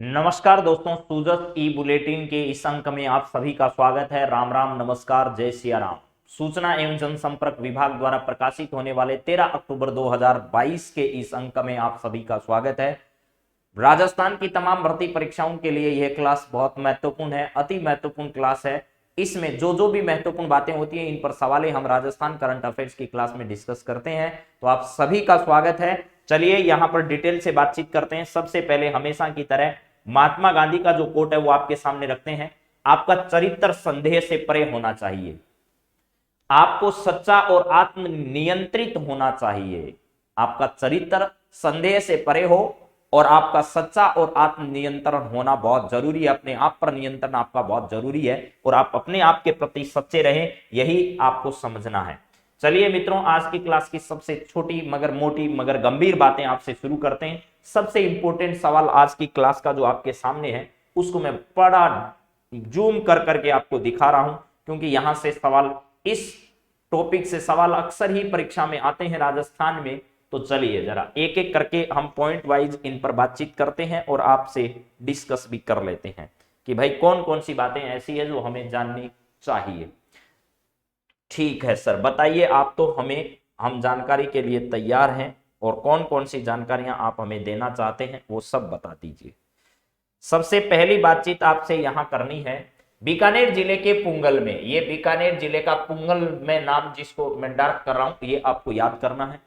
नमस्कार दोस्तों, सूजस ई बुलेटिन के इस अंक में आप सभी का स्वागत है। राम राम, नमस्कार, जय सिया राम। सूचना एवं जनसंपर्क विभाग द्वारा प्रकाशित होने वाले 13 अक्टूबर 2022 के इस अंक में आप सभी का स्वागत है। राजस्थान की तमाम भर्ती परीक्षाओं के लिए यह क्लास बहुत महत्वपूर्ण है, अति महत्वपूर्ण क्लास है। इसमें जो जो भी महत्वपूर्ण बातें होती हैं, इन पर सवालें हम राजस्थान करंट अफेयर्स की क्लास में डिस्कस करते हैं। तो आप सभी का स्वागत है। चलिए यहां पर डिटेल से बातचीत करते हैं। सबसे पहले हमेशा की तरह महात्मा गांधी का जो कोट है वो आपके सामने रखते हैं। आपका चरित्र संदेह से परे होना चाहिए, आपको सच्चा और आत्मनियंत्रित होना चाहिए। आपका चरित्र संदेह से परे हो और आपका सच्चा और आत्मनियंत्रण होना बहुत जरूरी है। अपने आप पर नियंत्रण आपका बहुत जरूरी है और आप अपने आप के प्रति सच्चे रहें, यही आपको समझना है। चलिए मित्रों, आज की क्लास की सबसे छोटी मगर मोटी मगर गंभीर बातें आपसे शुरू करते हैं। सबसे इंपॉर्टेंट सवाल आज की क्लास का जो आपके सामने है उसको मैं बड़ा जूम कर करके आपको दिखा रहा हूं, क्योंकि यहां से सवाल, इस टॉपिक से सवाल अक्सर ही परीक्षा में आते हैं राजस्थान में। तो चलिए जरा एक एक करके हम पॉइंट वाइज इन पर बातचीत करते हैं और आपसे डिस्कस भी कर लेते हैं कि भाई कौन कौन सी बातें ऐसी है जो हमें जाननी चाहिए। ठीक है सर, बताइए आप। तो हम जानकारी के लिए तैयार हैं और कौन कौन सी जानकारियां आप हमें देना चाहते हैं वो सब बता दीजिए। सबसे पहली बातचीत आपसे यहां करनी है बीकानेर जिले के पुंगल में। ये बीकानेर जिले का पुंगल में नाम जिसको मैं डार्क कर रहा हूं, ये आपको याद करना है।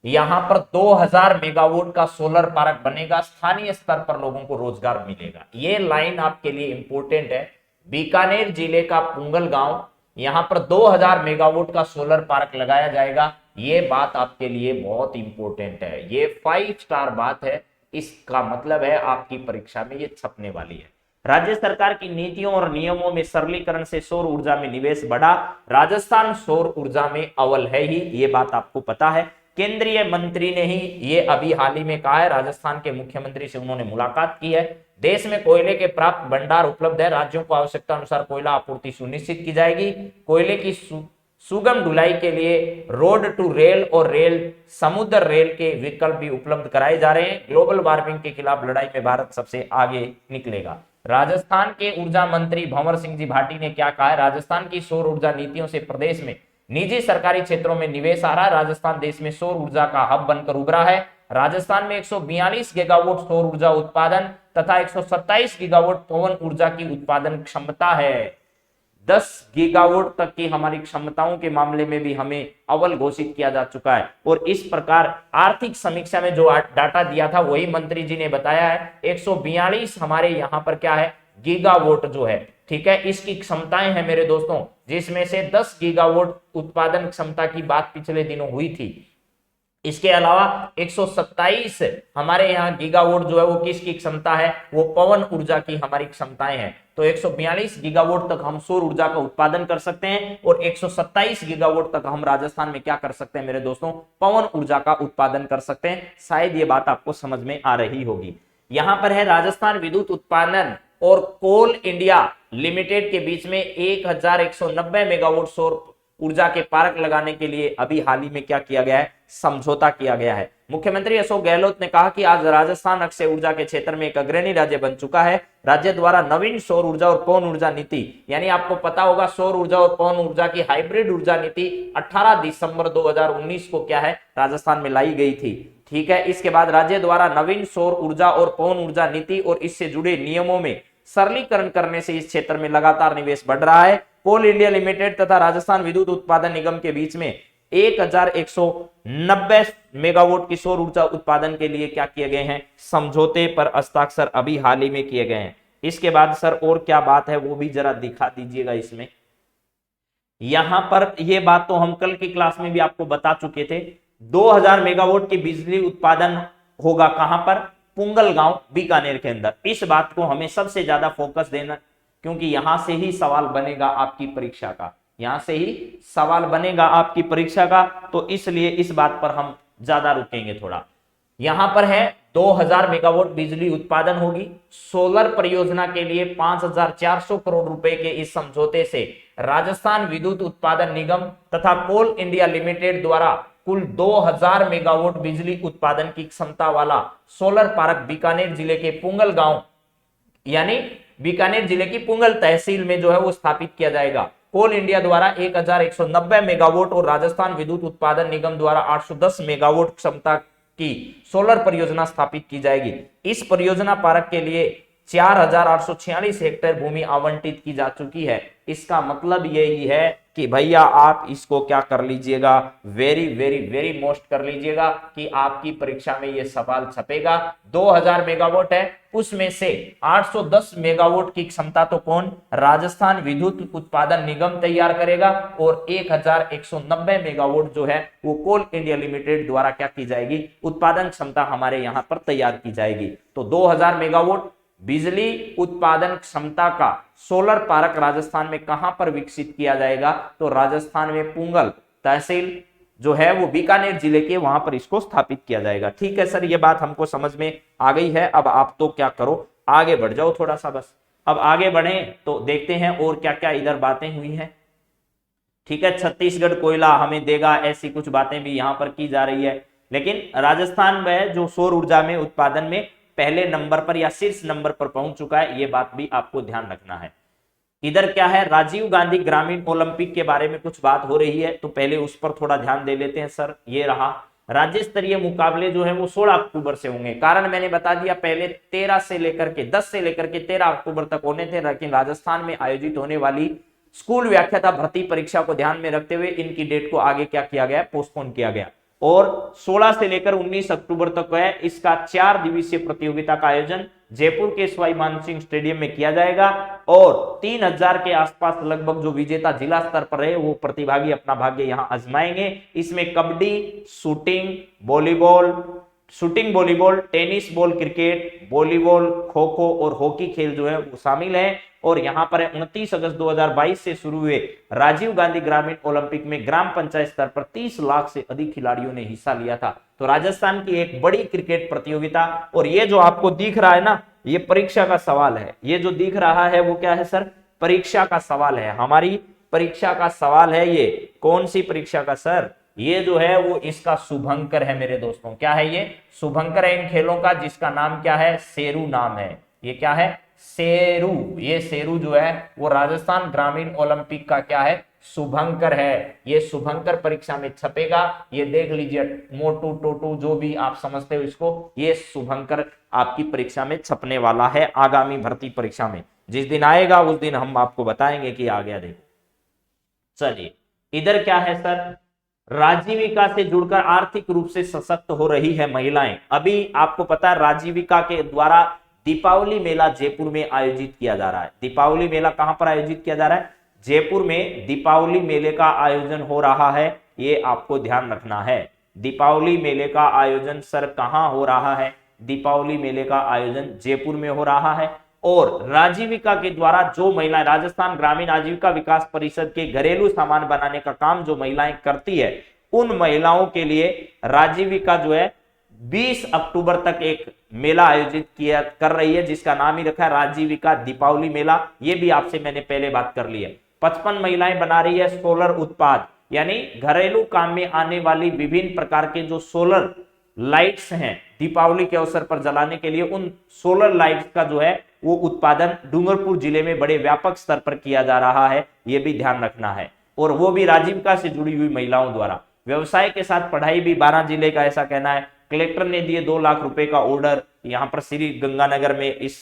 यहां पर 2000 मेगावाट का सोलर पार्क बनेगा, स्थानीय स्तर पर लोगों को रोजगार मिलेगा। ये लाइन आपके लिए इंपॉर्टेंट है। बीकानेर जिले का पुंगल गांव, यहां पर 2000 मेगावाट का सोलर पार्क लगाया जाएगा। ये बात आपके लिए बहुत इंपॉर्टेंट है, ये 5 स्टार बात है। इसका मतलब है आपकी परीक्षा में ये छपने वाली है। राज्य सरकार की नीतियों और नियमों में सरलीकरण से सौर ऊर्जा में निवेश बढ़ा। राजस्थान सौर ऊर्जा में अव्वल है ही, ये बात आपको पता है। केंद्रीय मंत्री ने ही ये अभी हाल ही में कहा है। राजस्थान के मुख्यमंत्री से उन्होंने मुलाकात की है। देश में कोयले के प्राप्त भंडार उपलब्ध है, राज्यों को आवश्यकता अनुसार कोयला आपूर्ति सुनिश्चित की जाएगी। कोयले की सुगम ढुलाई के लिए रोड टू रेल और रेल समुद्र रेल के विकल्प भी उपलब्ध कराए जा रहे हैं। ग्लोबल वार्मिंग के खिलाफ लड़ाई में भारत सबसे आगे निकलेगा। राजस्थान के ऊर्जा मंत्री भंवर सिंह जी भाटी ने क्या कहा है? राजस्थान की सौर ऊर्जा नीतियों से प्रदेश में निजी सरकारी क्षेत्रों में निवेश आ रहा है। राजस्थान देश में सौर ऊर्जा का हब बनकर उभरा है। राजस्थान में 142 गीगावाट सौर ऊर्जा उत्पादन तथा 127 गीगावाट पवन ऊर्जा की उत्पादन क्षमता है। 10 गीगावाट तक की हमारी क्षमताओं के मामले में भी हमें अव्वल घोषित किया जा चुका है। और इस प्रकार आर्थिक समीक्षा में जो डाटा दिया था वही मंत्री जी ने बताया है। 142 हमारे यहाँ पर क्या है, गीगावाट जो है, ठीक है, इसकी क्षमताएं हैं मेरे दोस्तों, जिसमें से 10 गीगावाट उत्पादन क्षमता की बात पिछले दिनों हुई थी। इसके अलावा 127 हमारे यहाँ गीगावाट जो है वो किसकी क्षमता है, वो पवन ऊर्जा की हमारी क्षमताएं हैं। तो 142 गीगावाट तक हम सौर ऊर्जा का उत्पादन कर सकते हैं और 127 गीगावाट तक हम राजस्थान में क्या कर सकते हैं मेरे दोस्तों, पवन ऊर्जा का उत्पादन कर सकते हैं। शायद ये बात आपको समझ में आ रही होगी। यहां पर है राजस्थान विद्युत उत्पादन और कोल इंडिया लिमिटेड के बीच में 1190 मेगावाट सौर ऊर्जा के पार्क लगाने के लिए अभी हाल ही में क्या किया गया है, समझौता किया गया है। मुख्यमंत्री अशोक गहलोत ने कहा कि आज राजस्थान अक्षय ऊर्जा के क्षेत्र में एक अग्रणी राज्य बन चुका है। राज्य द्वारा नवीन सौर ऊर्जा और पवन ऊर्जा नीति, यानी आपको पता होगा सौर ऊर्जा और पवन ऊर्जा की हाइब्रिड ऊर्जा नीति 18 दिसंबर 2019 को क्या है, राजस्थान में लाई गई थी। ठीक है, इसके बाद राज्य द्वारा नवीन सौर ऊर्जा और पवन ऊर्जा नीति और इससे जुड़े नियमों में सरलीकरण करने से इस क्षेत्र में लगातार निवेश बढ़ रहा है। कोल इंडिया लिमिटेड तथा राजस्थान विद्युत उत्पादन निगम के बीच में 1190 मेगावाट की सौर ऊर्जा उत्पादन के लिए क्या किए गए हैं, समझौते पर हस्ताक्षर अभी हाल ही में किए गए हैं। इसके बाद सर और क्या बात है वो भी जरा दिखा दीजिएगा इसमें। यहां पर ये बात तो हम कल की क्लास में भी आपको बता चुके थे। 2000 मेगावाट की बिजली उत्पादन होगा कहां पर, पुंगल गांव बीकानेर के अंदर। इस बात को हमें सबसे ज्यादा फोकस देना, क्योंकि यहां से ही सवाल बनेगा आपकी परीक्षा का, यहां से ही सवाल बनेगा आपकी परीक्षा का। तो इसलिए इस बात पर हम ज्यादा रुकेंगे थोड़ा। यहां पर है 2000 मेगावाट बिजली उत्पादन होगी। सोलर परियोजना के लिए 5400 करोड़ रुपए के इस समझौते से राजस्थान विद्युत उत्पादन निगम तथा कोल इंडिया लिमिटेड द्वारा कुल 2000 मेगावाट बिजली उत्पादन की क्षमता वाला सोलर पार्क बीकानेर जिले के पुंगल गांव यानी बीकानेर जिले की पुंगल तहसील में जो है वो स्थापित किया जाएगा। कोल इंडिया द्वारा 1190 मेगावाट और राजस्थान विद्युत उत्पादन निगम द्वारा 810 मेगावाट क्षमता की सोलर परियोजना स्थापित की जाएगी। इस परियोजना पार्क के लिए 4846 हेक्टेयर भूमि आवंटित की जा चुकी है। इसका मतलब यही है कि भैया आप इसको क्या कर लीजिएगा, वेरी वेरी वेरी मोस्ट कर लीजिएगा कि आपकी परीक्षा में ये सवाल छपेगा। 2000 मेगावाट है, उसमें से 810 मेगावाट की क्षमता तो कौन, राजस्थान विद्युत उत्पादन निगम तैयार करेगा, और 1190 मेगावाट जो है वो कोल इंडिया लिमिटेड द्वारा क्या की जाएगी, उत्पादन क्षमता हमारे यहां पर तैयार की जाएगी। तो 2000 मेगावाट बिजली उत्पादन क्षमता का सोलर पार्क राजस्थान में कहां पर विकसित किया जाएगा, तो राजस्थान में पुंगल तहसील जो है वो बीकानेर जिले के वहां पर इसको स्थापित किया जाएगा। ठीक है सर, ये बात हमको समझ में आ गई है। अब आप तो क्या करो, आगे बढ़ जाओ थोड़ा सा बस। अब आगे बढ़े तो देखते हैं और क्या क्या इधर बातें हुई हैं। ठीक है, छत्तीसगढ़ कोयला हमें देगा, ऐसी कुछ बातें भी यहां पर की जा रही है। लेकिन राजस्थान में जो सौर ऊर्जा में उत्पादन में पहले नंबर पर या शीर्ष नंबर पर पहुंच चुका है, ये बात भी आपको ध्यान रखना है। इधर क्या है, राजीव गांधी ग्रामीण ओलंपिक के बारे में कुछ बात हो रही है, तो पहले उस पर थोड़ा ध्यान दे लेते हैं सर। ये रहा, राज्य स्तरीय मुकाबले जो है वो 16 अक्टूबर से होंगे। कारण मैंने बता दिया, पहले 10 से लेकर के 13 अक्टूबर तक होने थे, लेकिन राजस्थान में आयोजित होने वाली स्कूल व्याख्याता भर्ती परीक्षा को ध्यान में रखते हुए इनकी डेट को आगे क्या किया गया, पोस्टपोन किया गया। और 16 से लेकर 19 अक्टूबर तक है इसका 4 दिवसीय प्रतियोगिता का आयोजन जयपुर के सवाई मानसिंह स्टेडियम में किया जाएगा। और 3000 के आसपास लगभग जो विजेता जिला स्तर पर है वो प्रतिभागी अपना भाग्य यहां आजमाएंगे। इसमें kabaddi, shooting volleyball, tennis ball, cricket, volleyball, kho kho और हॉकी खेल जो है वो शामिल है। और यहां पर 29 अगस्त 2022 से शुरू हुए राजीव गांधी ग्रामीण ओलंपिक में ग्राम पंचायत स्तर पर 30 लाख से अधिक खिलाड़ियों ने हिस्सा लिया था। तो राजस्थान की एक बड़ी क्रिकेट प्रतियोगिता। और ये जो आपको दिख रहा है ना, ये परीक्षा का सवाल है। ये जो दिख रहा है वो क्या है सर, परीक्षा का सवाल है, हमारी परीक्षा का सवाल है। ये कौन सी परीक्षा का सर, ये जो है वो इसका शुभंकर है मेरे दोस्तों। क्या है ये, शुभंकर है इन खेलों का, जिसका नाम क्या है, शेरू नाम है। ये क्या है, शेरू। ये शेरू जो है वो राजस्थान ग्रामीण ओलंपिक का क्या है, शुभंकर है। ये शुभंकर परीक्षा में छपेगा। ये देख लीजिए, मोटू टोटू जो भी आप समझते हो इसको, ये शुभंकर आपकी परीक्षा में छपने वाला है आगामी भर्ती परीक्षा में। जिस दिन आएगा उस दिन हम आपको बताएंगे कि आ गया। देखो चलिए, इधर क्या है सर, राजीविका से जुड़कर आर्थिक रूप से सशक्त हो रही है महिलाएं। अभी आपको पता है राजीविका के द्वारा दीपावली मेला जयपुर में आयोजित किया जा रहा है। दीपावली मेला कहां पर आयोजित किया जा रहा है, जयपुर में दीपावली मेले का आयोजन हो रहा है। ये आपको ध्यान रखना है। दीपावली मेले का आयोजन सर कहां हो रहा है, दीपावली मेले का आयोजन जयपुर में हो रहा है। और राजीविका के द्वारा जो महिलाएं, राजस्थान ग्रामीण आजीविका विकास परिषद के घरेलू सामान बनाने का काम जो महिलाएं करती है, उन महिलाओं के लिए राजीविका जो है 20 अक्टूबर तक एक मेला आयोजित किया कर रही है, जिसका नाम ही रखा है राजीविका दीपावली मेला। ये भी आपसे मैंने पहले बात कर ली है। 55 महिलाएं बना रही है सोलर उत्पाद, यानी घरेलू काम में आने वाली विभिन्न प्रकार के जो सोलर लाइट्स हैं दीपावली के अवसर पर जलाने के लिए, उन सोलर लाइट्स का जो है वो उत्पादन डूंगरपुर जिले में बड़े व्यापक स्तर पर किया जा रहा है। ये भी ध्यान रखना है। और वो भी राजीविका से जुड़ी हुई महिलाओं द्वारा। व्यवसाय के साथ पढ़ाई भी 12 जिले का ऐसा कहना है। कलेक्टर ने दिए 2 लाख रुपए का ऑर्डर यहां पर श्री गंगानगर में इस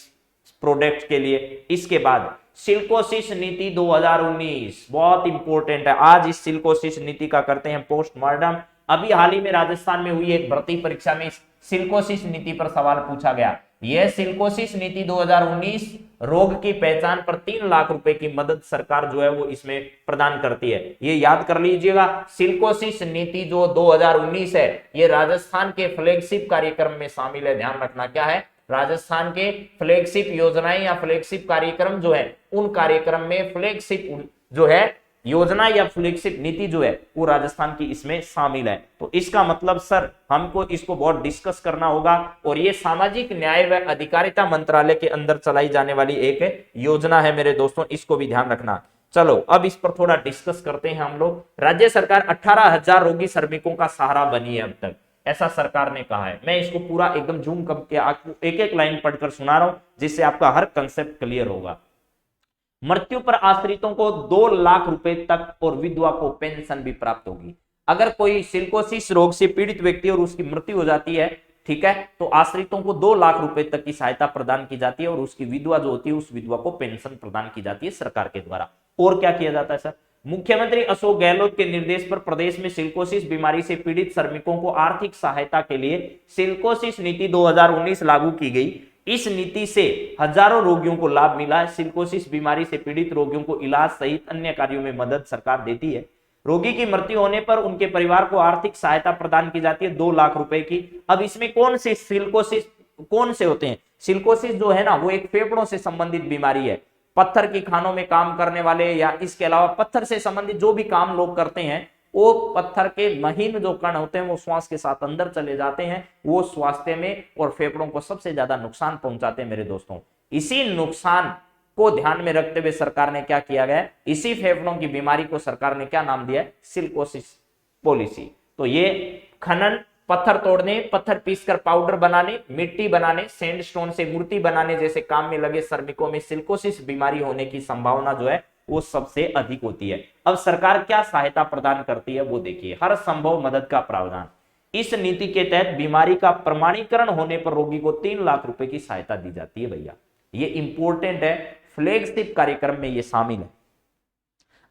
प्रोडक्ट के लिए। इसके बाद सिल्कोसिस नीति 2019 बहुत इंपॉर्टेंट है। आज इस सिल्कोसिस नीति का करते हैं पोस्टमार्टम। अभी हाल ही में राजस्थान में हुई एक भर्ती परीक्षा में सिल्कोसिस नीति पर सवाल पूछा गया। यह सिल्कोसिस नीति 2019 रोग की पहचान पर 3 लाख रुपए की मदद सरकार जो है वो इसमें प्रदान करती है। ये याद कर लीजिएगा, सिल्कोसिस नीति जो 2019 है ये राजस्थान के फ्लैगशिप कार्यक्रम में शामिल है। ध्यान रखना क्या है, राजस्थान के फ्लैगशिप योजनाएं या फ्लैगशिप कार्यक्रम जो है, उन कार्यक्रम में फ्लैगशिप जो है योजना या फ्लैगशिप नीति जो है वो राजस्थान की इसमें शामिल है। तो इसका मतलब सर हमको इसको बहुत डिस्कस करना होगा। और ये सामाजिक न्याय व अधिकारिता मंत्रालय के अंदर चलाई जाने वाली एक योजना है मेरे दोस्तों, इसको भी ध्यान रखना। चलो अब इस पर थोड़ा डिस्कस करते हैं हम लोग। राज्य सरकार 18,000 रोगी श्रमिकों का सहारा बनी है अब तक। ऐसा सरकार ने कहा है। मैं इसको पूरा एकदम जूम करके आपको एक एक लाइन पढ़कर सुना रहा हूं, जिससे आपका हर कंसेप्ट क्लियर होगा। मृत्यु पर आश्रितों को 2 लाख रुपए तक और विधवा को पेंशन भी प्राप्त होगी। अगर कोई सिलिकोसिस रोग से पीड़ित व्यक्ति और उसकी मृत्यु हो जाती है, ठीक है, तो आश्रितों को 2 लाख रुपए तक की सहायता प्रदान की जाती है और उसकी विधवा जो होती है उस विधवा को पेंशन प्रदान की जाती है सरकार के द्वारा। और क्या किया जाता है सर? मुख्यमंत्री अशोक गहलोत के निर्देश पर प्रदेश में सिलिकोसिस बीमारी से पीड़ित श्रमिकों को आर्थिक सहायता के लिए सिलिकोसिस नीति 2019 लागू की गई। इस नीति से हजारों रोगियों को लाभ मिला है। सिलिकोसिस बीमारी से पीड़ित रोगियों को इलाज सहित अन्य कार्यों में मदद सरकार देती है। रोगी की मृत्यु होने पर उनके परिवार को आर्थिक सहायता प्रदान की जाती है 2 लाख रुपए की। अब इसमें कौन से सिलिकोसिस कौन से होते हैं? सिलिकोसिस जो है ना, वो एक फेफड़ों से संबंधित बीमारी है। पत्थर की खानों में काम करने वाले या इसके अलावा पत्थर से संबंधित जो भी काम लोग करते हैं, वो पत्थर के महीन जो कण होते हैं वो श्वास के साथ अंदर चले जाते हैं, वो स्वास्थ्य में और फेफड़ों को सबसे ज्यादा नुकसान पहुंचाते हैं मेरे दोस्तों। इसी नुकसान को ध्यान में रखते हुए सरकार ने क्या किया गया? इसी फेफड़ों की बीमारी को सरकार ने क्या नाम दिया? Silicosis policy. तो ये खनन, पत्थर तोड़ने, पत्थर पीसकर पाउडर बनाने, मिट्टी बनाने, सैंडस्टोन से मूर्ति बनाने जैसे काम में लगे श्रमिकों में सिलिकोसिस बीमारी होने की संभावना जो है वो सबसे अधिक होती है। अब सरकार क्या सहायता प्रदान करती है वो देखिए। हर संभव मदद का प्रावधान। इस नीति के तहत बीमारी का प्रमाणीकरण होने पर रोगी को 3 लाख रुपए की सहायता दी जाती है भैया। ये इंपॉर्टेंट है, फ्लैगशिप कार्यक्रम में ये शामिल है।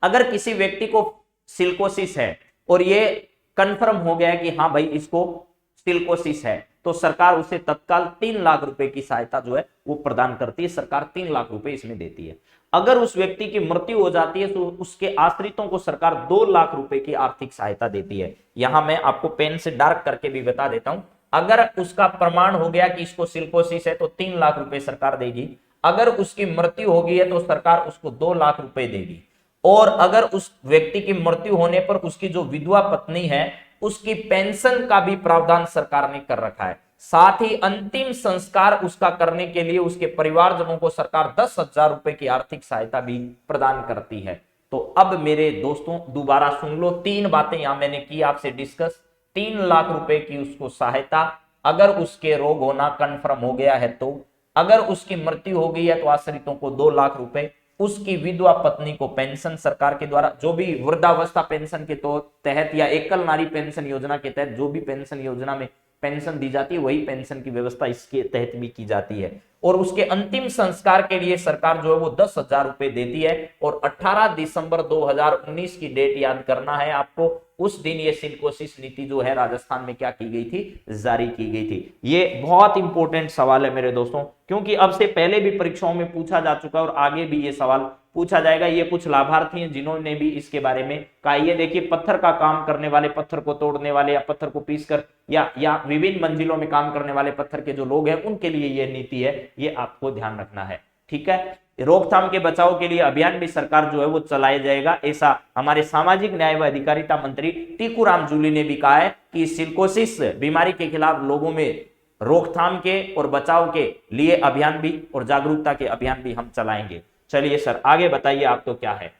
अगर किसी व्यक्ति को सिलिकोसिस है और ये कंफर्म हो गया कि हाँ भाई इसको सिलिकोसिस है, तो सरकार उसे तत्काल 3 लाख रुपए की सहायता जो है वो प्रदान करती है। सरकार 3 लाख रुपए इसमें देती है। अगर उस व्यक्ति की मृत्यु हो जाती है तो उसके आश्रितों को सरकार 2 लाख रुपए की आर्थिक सहायता देती है। यहां मैं आपको पेन से डार्क करके भी बता देता हूं। अगर उसका प्रमाण हो गया कि इसको सिलिकोसिस है तो 3 लाख रुपए सरकार देगी। अगर उसकी मृत्यु हो गई है तो सरकार उसको 2 लाख रुपए देगी। और अगर उस व्यक्ति की मृत्यु होने पर उसकी जो विधवा पत्नी है उसकी पेंशन का भी प्रावधान सरकार ने कर रखा है। साथ ही अंतिम संस्कार उसका करने के लिए उसके परिवारजनों को सरकार 10,000 रुपए की आर्थिक सहायता भी प्रदान करती है। तो अब मेरे दोस्तों दोबारा सुन लो, 3 बातें यहां मैंने की आपसे डिस्कस। 3 लाख रुपए की उसको सहायता, अगर उसके रोग होना कंफर्म हो गया है तो, अगर उसकी मृत्यु हो गई है तो आश्रितों को 2 लाख रुपए, उसकी विधवा पत्नी को पेंशन सरकार के द्वारा, जो भी वृद्धावस्था पेंशन के तहत या एकल नारी पेंशन योजना के तहत जो भी पेंशन योजना में पेंशन दी जाती है वही पेंशन की व्यवस्था इसके तहत भी की जाती है। और उसके अंतिम संस्कार के लिए सरकार जो है वो 10,000 रुपए देती है। और 18 दिसंबर 2019 की डेट याद करना है आपको। उस दिन ये सिलिकोसिस नीति जो है राजस्थान में क्या की गई थी? जारी की गई थी। ये बहुत इंपॉर्टेंट सवाल है मेरे दोस्तों, क्योंकि अब से पहले भी परीक्षाओं में पूछा जा चुका है और आगे भी ये सवाल पूछा जाएगा। ये कुछ लाभार्थी हैं जिन्होंने भी इसके बारे में कहा। ये देखिए, पत्थर का काम करने वाले, पत्थर को तोड़ने वाले या पत्थर को पीसकर या विभिन्न मंजिलों में काम करने वाले पत्थर के जो लोग हैं उनके लिए ये नीति है, ये आपको ध्यान रखना है। ठीक है, रोकथाम के बचाव के लिए अभियान भी सरकार जो है वो चलाया जाएगा, ऐसा हमारे सामाजिक न्याय व अधिकारिता मंत्री टीकूराम जूली ने भी कहा है कि सिलिकोसिस बीमारी के खिलाफ लोगों में रोकथाम के और बचाव के लिए अभियान भी और जागरूकता के अभियान भी हम चलाएंगे। चलिए सर आगे बताइए, आप तो क्या है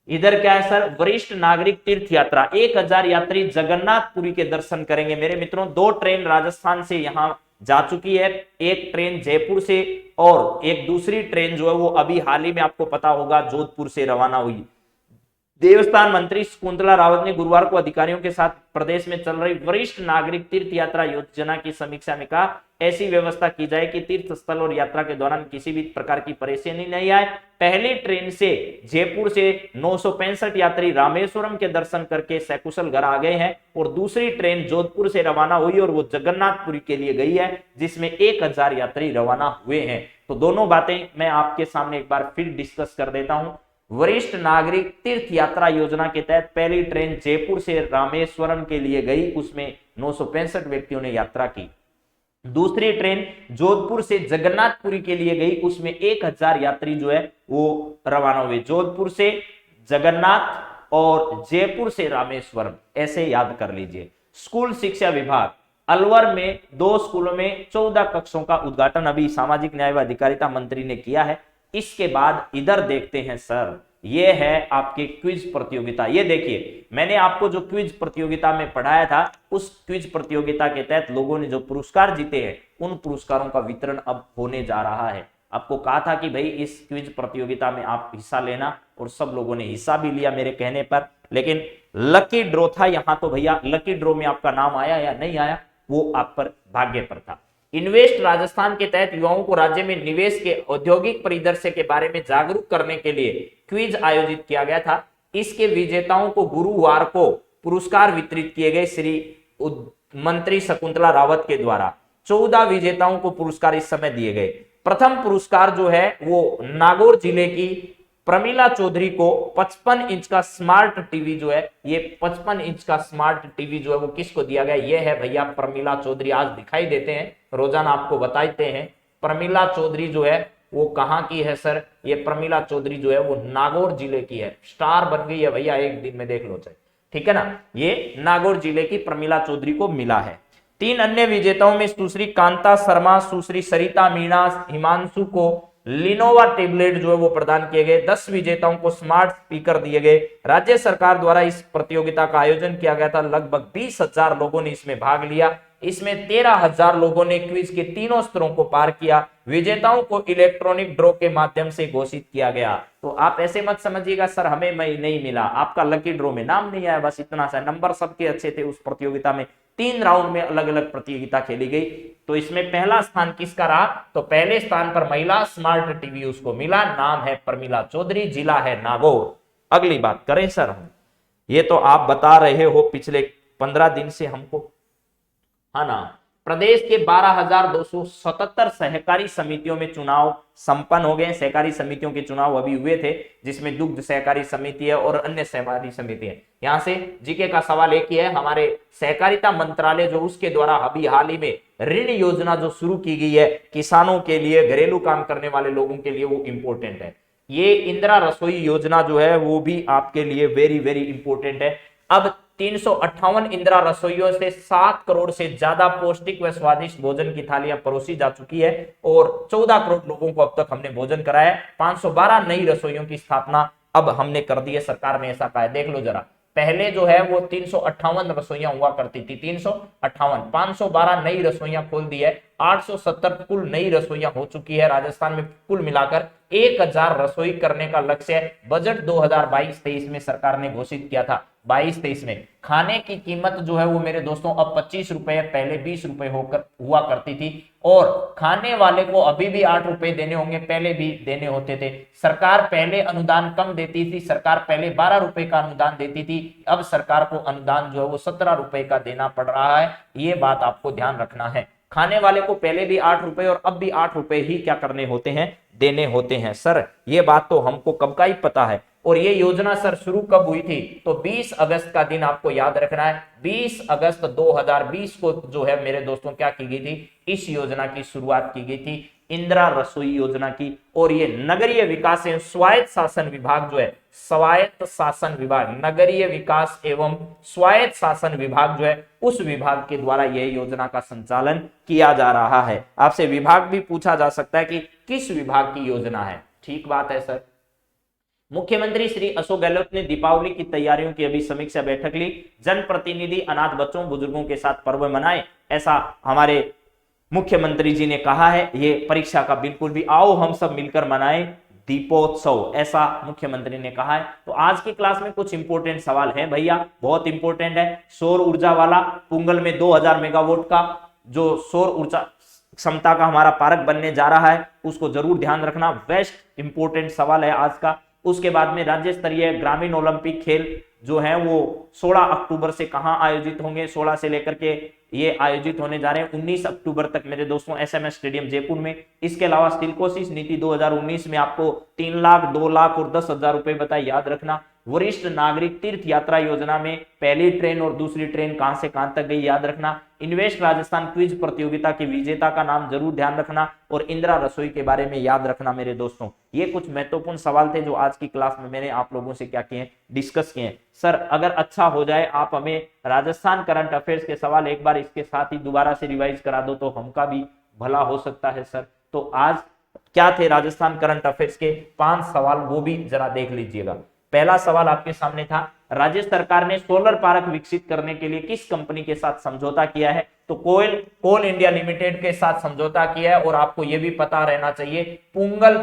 इधर? क्या है सर? वरिष्ठ नागरिक तीर्थ यात्रा, 1000 यात्री जगन्नाथपुरी के दर्शन करेंगे। मेरे मित्रों, 2 ट्रेन राजस्थान से यहां जा चुकी है, एक ट्रेन जयपुर से और एक दूसरी ट्रेन जो है वो अभी हाल ही में आपको पता होगा जोधपुर से रवाना हुई। देवस्थान मंत्री शकुंतला रावत ने गुरुवार को अधिकारियों के साथ प्रदेश में चल रही वरिष्ठ नागरिक तीर्थ यात्रा योजना की समीक्षा में कहा, ऐसी व्यवस्था की जाए कि तीर्थ स्थल और यात्रा के दौरान किसी भी प्रकार की परेशानी नहीं आए। पहली ट्रेन से जयपुर से 965 यात्री रामेश्वरम के दर्शन करके सकुशल घर आ गए हैं और दूसरी ट्रेन जोधपुर से रवाना हुई और वो जगन्नाथपुरी के लिए गई है, जिसमें 1000 यात्री रवाना हुए हैं। तो दोनों बातें मैं आपके सामने एक बार फिर डिस्कस कर देता हूं। वरिष्ठ नागरिक तीर्थ यात्रा योजना के तहत पहली ट्रेन जयपुर से रामेश्वरम के लिए गई, उसमें 965 व्यक्तियों ने यात्रा की। दूसरी ट्रेन जोधपुर से जगन्नाथपुरी के लिए गई, उसमें 1000 यात्री जो है वो रवाना हुए। जोधपुर से जगन्नाथ और जयपुर से रामेश्वरम, ऐसे याद कर लीजिए। स्कूल शिक्षा विभाग अलवर में 2 स्कूलों में 14 कक्षों का उद्घाटन अभी सामाजिक न्याय व अधिकारिता मंत्री ने किया है। इसके बाद इधर देखते हैं सर, ये है आपके क्विज प्रतियोगिता। ये देखिए मैंने आपको जो क्विज प्रतियोगिता में पढ़ाया था उस क्विज प्रतियोगिता के तहत लोगों ने जो पुरस्कार जीते हैं उन पुरस्कारों का वितरण अब होने जा रहा है। आपको कहा था कि भाई इस क्विज प्रतियोगिता में आप हिस्सा लेना, और सब लोगों ने हिस्सा भी लिया मेरे कहने पर। लेकिन लकी ड्रॉ था यहां, तो भैया लकी ड्रॉ में आपका नाम आया या नहीं आया वो आप पर भाग्य पर था। इन्वेस्ट राजस्थान के तहत युवाओं को राज्य में निवेश के औद्योगिक परिदृश्य के बारे में जागरूक करने के लिए क्विज आयोजित किया गया था। इसके विजेताओं को गुरुवार को पुरस्कार वितरित किए गए श्री मंत्री शकुंतला रावत के द्वारा। 14 विजेताओं को पुरस्कार इस समय दिए गए। प्रथम पुरस्कार जो है वो नागौर जिले की प्रमिला चौधरी को 55 इंच का स्मार्ट टीवी जो है, ये 55 इंच का स्मार्ट टीवी जो है वो किसको दिया गया, ये है भैया प्रमिला चौधरी। आज दिखाई देते हैं, रोजाना आपको बताते हैं। प्रमिला चौधरी जो है वो कहां की है सर, ये प्रमिला चौधरी जो है वो नागौर जिले की है। स्टार बन गई है भैया, एक दिन में देख लो चाहे, ठीक है ना। ये नागौर जिले की प्रमिला चौधरी को मिला है। 3 अन्य विजेताओं में सुश्री कांता शर्मा, सुश्री सरिता मीणा, हिमांशु को लिनोवा टेबलेट जो है वो प्रदान किए गए। 10 विजेताओं को स्मार्ट स्पीकर दिए गए। राज्य सरकार द्वारा इस प्रतियोगिता का आयोजन किया गया था। लगभग 20,000 लोगों ने इसमें भाग लिया। इसमें 13,000 लोगों ने क्विज के तीनों स्तरों को पार किया। विजेताओं को इलेक्ट्रॉनिक ड्रॉ के माध्यम से घोषित किया गया। तो आप ऐसे मत समझिएगा सर हमें नहीं मिला, आपका लकी ड्रॉ में नाम नहीं आया, बस इतना सा। नंबर सबके अच्छे थे उस प्रतियोगिता में। 3 राउंड में अलग अलग प्रतियोगिता खेली गई। तो इसमें पहला स्थान किसका रहा, तो पहले स्थान पर महिला स्मार्ट टीवी उसको मिला। नाम है प्रमिला चौधरी, जिला है नागौर। अगली बात करें सर हम, ये तो आप बता रहे हो पिछले 15 दिन से हमको, है ना। प्रदेश के 12,277 सहकारी समितियों में चुनाव संपन्न हो गए। सहकारी समितियों के चुनाव अभी हुए थे, जिसमें दुग्ध सहकारी समिति है और अन्य सहकारी समिति है। यहां से जीके का सवाल एक ही है, हमारे सहकारिता मंत्रालय जो उसके द्वारा अभी हाल ही में ऋण योजना जो शुरू की गई है किसानों के लिए, घरेलू काम करने वाले लोगों के लिए, वो इंपॉर्टेंट है। ये इंदिरा रसोई योजना जो है वो भी आपके लिए वेरी वेरी इंपॉर्टेंट है। अब 358 इंदिरा रसोइयों से 7 करोड़ से ज्यादा पौष्टिक व स्वादिष्ट भोजन की थालियां परोसी जा चुकी है और 14 करोड़ लोगों को अब तक हमने भोजन कराया है। 512 नई रसोइयों की स्थापना अब हमने कर दी है, सरकार ने ऐसा कहा है। देख लो जरा, पहले जो है वो 358 रसोइयां हुआ करती थी, 358, 512 नई रसोइयां खोल दी है। 870 कुल नई रसोइयां हो चुकी है। राजस्थान में कुल मिलाकर 1000 रसोई करने का लक्ष्य है। बजट 2022-23 में सरकार ने घोषित किया था। 22-23 में खाने की कीमत जो है वो मेरे दोस्तों अब 25 रुपए, पहले 20 रुपए होकर हुआ करती थी, और खाने वाले को अभी भी 8 रुपए देने होंगे, पहले भी देने होते थे। सरकार पहले अनुदान कम देती थी, सरकार पहले 12 रुपए का अनुदान देती थी, अब सरकार को अनुदान जो है वो 17 रुपए का देना पड़ रहा है। ये बात आपको ध्यान रखना है। खाने वाले को पहले भी 8 रुपए और अब भी 8 रुपए ही क्या करने होते हैं, देने होते हैं। सर ये बात तो हमको कब का ही पता है। और ये योजना सर शुरू कब हुई थी, तो 20 अगस्त का दिन आपको याद रखना है। 20 अगस्त 2020 को जो है मेरे दोस्तों क्या की गई थी, इस योजना की शुरुआत की गई थी, इंदिरा रसोई योजना की। और ये नगरीय विकास एवं स्वायत्त शासन विभाग जो है, स्वायत्त शासन विभाग, नगरीय विकास एवं स्वायत्त शासन विभाग जो है, उस विभाग के द्वारा यह योजना का संचालन किया जा रहा है। आपसे विभाग भी पूछा जा सकता है कि किस विभाग की योजना है। ठीक बात है सर। मुख्यमंत्री श्री अशोक गहलोत ने दीपावली की तैयारियों की अभी समीक्षा बैठक ली। जनप्रतिनिधि अनाथ बच्चों बुजुर्गों के साथ पर्व मनाएं, ऐसा हमारे मुख्यमंत्री जी ने कहा है। ये परीक्षा का बिल्कुल भी, आओ हम सब मिलकर मनाएं दीपोत्सव, ऐसा मुख्यमंत्री ने कहा है। तो आज की क्लास में कुछ इंपोर्टेंट सवाल है भैया, बहुत इंपोर्टेंट है। सौर ऊर्जा वाला पुंगल में 2000 मेगावाट का जो सौर ऊर्जा क्षमता का हमारा पार्क बनने जा रहा है, उसको जरूर ध्यान रखना। बेस्ट इंपोर्टेंट सवाल है आज का। उसके बाद में राज्य स्तरीय ग्रामीण ओलंपिक खेल जो है वो 16 अक्टूबर से कहां आयोजित होंगे, 16 से लेकर के ये आयोजित होने जा रहे हैं 19 अक्टूबर तक मेरे दोस्तों एसएमएस स्टेडियम जयपुर में। इसके अलावा सिल्कोसिस नीति 2019 में आपको 3 लाख, 2 लाख और 10,000 रुपए बताए, याद रखना। वरिष्ठ नागरिक तीर्थ यात्रा योजना में पहली ट्रेन और दूसरी ट्रेन कहां से कहां तक गई, याद रखना। इन्वेस्ट राजस्थान क्विज प्रतियोगिता के विजेता का नाम जरूर ध्यान रखना और इंदिरा रसोई के बारे में याद रखना मेरे दोस्तों। ये कुछ महत्वपूर्ण सवाल थे जो आज की क्लास में मैंने आप लोगों से क्या किए, डिस्कस किए। सर अगर अच्छा हो जाए, आप हमें राजस्थान करंट अफेयर्स के सवाल एक बार इसके साथ ही दोबारा से रिवाइज करा दो तो हमका भी भला हो सकता है सर। तो आज क्या थे राजस्थान करंट अफेयर्स के 5 सवाल, वो भी जरा देख लीजिएगा। पहला सवाल आपके सामने था, राज्य सरकार ने सोलर पार्क विकसित करने के लिए किस कंपनी के साथ समझौता किया है? तो कोल इंडिया लिमिटेड के साथ समझौता किया है। और आपको यह भी पता रहना चाहिए, पुंगल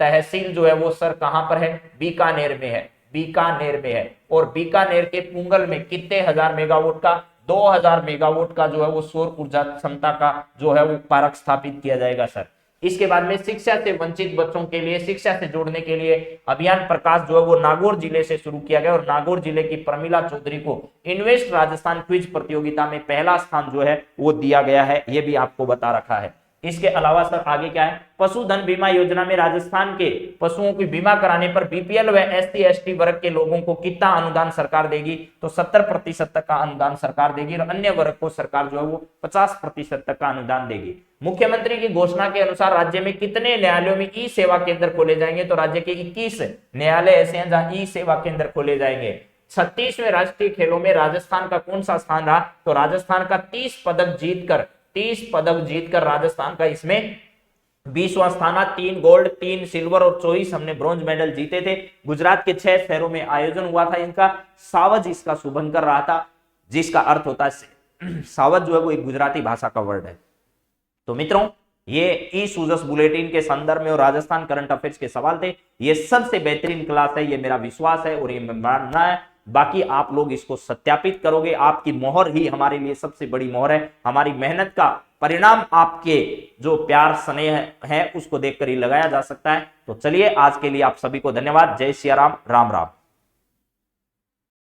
तहसील जो है वो सर कहां पर है? बीकानेर में है, बीकानेर में है। और बीकानेर के पुंगल में कितने हजार मेगावाट का? 2000 मेगावाट का जो है वो सौर ऊर्जा क्षमता का जो है वो पार्क स्थापित किया जाएगा सर। इसके बाद में शिक्षा से वंचित बच्चों के लिए शिक्षा से जोड़ने के लिए अभियान प्रकाश जो है वो नागौर जिले से शुरू किया गया। और नागौर जिले की प्रमिला चौधरी को इन्वेस्ट राजस्थान क्विज प्रतियोगिता में पहला स्थान जो है वो दिया गया है, ये भी आपको बता रखा है। इसके अलावा सर आगे क्या है? पशुधन बीमा योजना में राजस्थान के पशुओं की बीमा कराने पर बीपीएल व एसटी वर्ग के लोगों को कितना अनुदान सरकार देगी? तो 70% तक का अनुदान सरकार देगी। और अन्य वर्ग को सरकार जो है वो 50% तक का अनुदान देगी। मुख्यमंत्री की घोषणा के अनुसार राज्य में कितने न्यायालयों में ई सेवा केंद्र खोले जाएंगे? तो राज्य के 21 न्यायालय ऐसे हैं जहां ई सेवा केंद्र खोले जाएंगे। 36वें राष्ट्रीय खेलों में राजस्थान का कौन सा स्थान रहा? तो राजस्थान का 30 पदक जीतकर राजस्थान का इसमें 20वां स्थान। 3 गोल्ड, 3 सिल्वर और 24 हमने ब्रॉन्ज मेडल जीते थे। गुजरात के 6 शहरों में आयोजन हुआ था इनका। सावज इसका शुभंकर रहा था, जिसका अर्थ होता है सावज जो है वो एक गुजराती भाषा का वर्ड है। तो मित्रों, ये ई सूजस बुलेटिन के संदर्भ में और राजस्थान करंट अफेयर्स के सवाल थे। ये सबसे बेहतरीन क्लास है, ये मेरा विश्वास है और ये मानना है। बाकी आप लोग इसको सत्यापित करोगे, आपकी मोहर ही हमारे लिए सबसे बड़ी मोहर है। हमारी मेहनत का परिणाम आपके जो प्यार स्नेह है उसको देखकर ही लगाया जा सकता है। तो चलिए, आज के लिए आप सभी को धन्यवाद। जय सिया राम, राम राम।